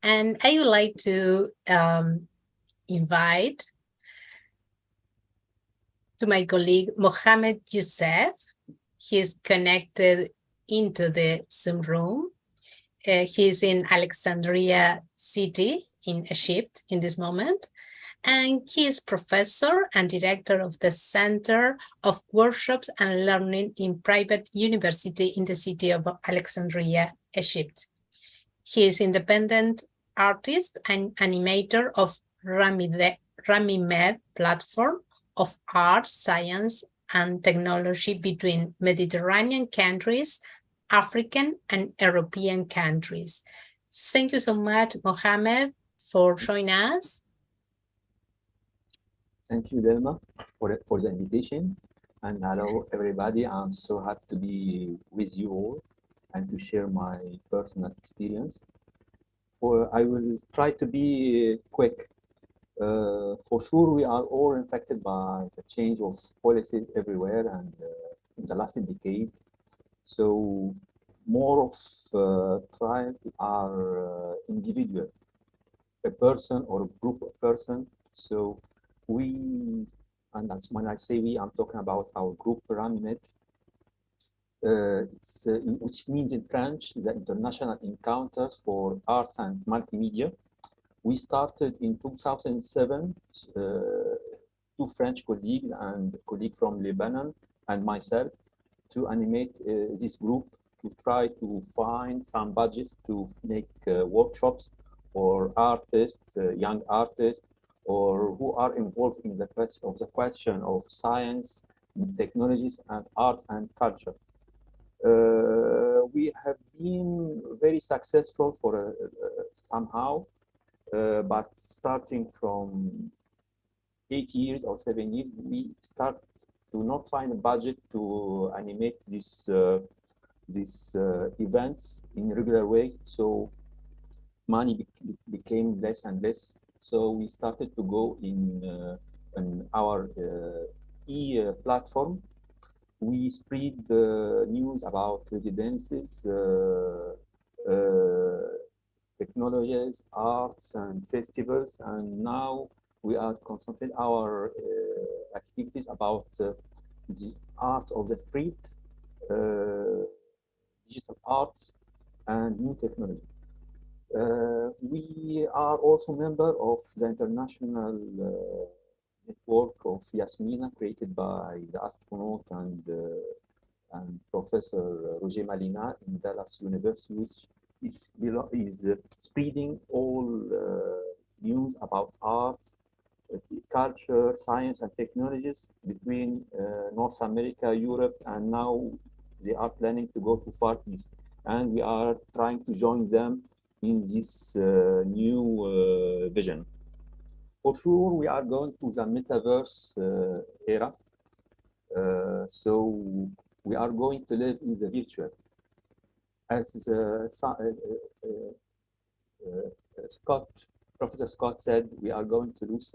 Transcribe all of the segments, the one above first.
And I would like to invite to my colleague, Mohamed Youssef. He's connected into the Zoom room. He's in Alexandria city in Egypt in this moment. And he is professor and director of the Center of Workshops and Learning in Private University in the city of Alexandria, Egypt. He is independent artist and animator of RamiMed platform of art, science, and technology between Mediterranean countries, African and European countries. Thank you so much, Mohamed, for joining us. Thank you, Delma, for the invitation. And hello, everybody. I'm so happy to be with you all and to share my personal experience. I will try to be quick. For sure, we are all infected by the change of policies everywhere and in the last decade. So more of trials are individual, a person or a group of person. So we, and that's when I say we, I'm talking about our group RamiMed. Which means in French, the International Encounters for Art and Multimedia. We started in 2007, two French colleagues and a colleague from Lebanon and myself to animate this group to try to find some budgets to make workshops for artists, young artists, or who are involved in the question of science, technologies, and art and culture. We have been very successful for somehow, but starting from 8 years or 7 years, we start to not find a budget to animate these events in a regular way. So money became less and less. So we started to go in our platform. We spread the news about residences, technologies, arts, and festivals. And now we are concentrating our activities about the art of the street, digital arts, and new technology. We are also member of the international network of Yasmina, created by the astronaut and Professor Roger Malina in Dallas University, which is spreading all news about art, culture, science, and technologies between North America, Europe, and now they are planning to go to Far East. And we are trying to join them in this new vision. For sure, we are going to the metaverse era. So we are going to live in the virtual. As Professor Scott said, we are going to lose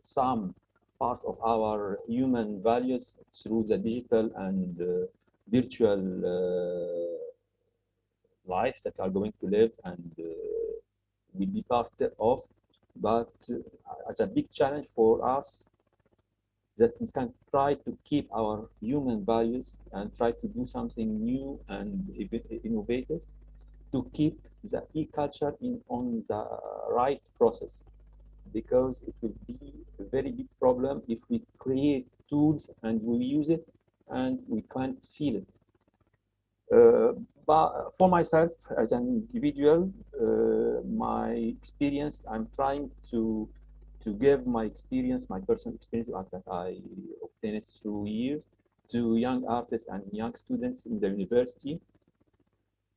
some parts of our human values through the digital and virtual life that are going to live and will be part of. But it's a big challenge for us that we can try to keep our human values and try to do something new and innovative to keep the e-culture on the right process, because it will be a very big problem if we create tools and we use it and we can't feel it. But for myself as an individual, my experience, I'm trying to give my experience, my personal experience that I obtained through years to young artists and young students in the university.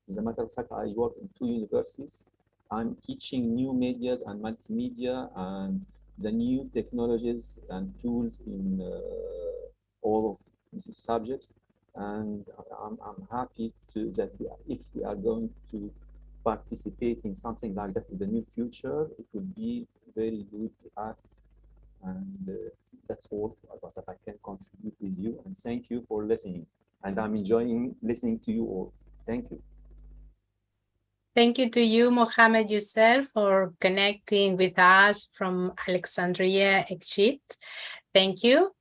As a matter of fact, I work in 2 universities. I'm teaching new media and multimedia and the new technologies and tools in all of these subjects. And I'm happy that if we are going to participate in something like that in the near future, it will be very good act. And that's all that I can contribute with you. And thank you for listening. And I'm enjoying listening to you all. Thank you. Thank you to you, Mohamed Youssef, for connecting with us from Alexandria, Egypt. Thank you.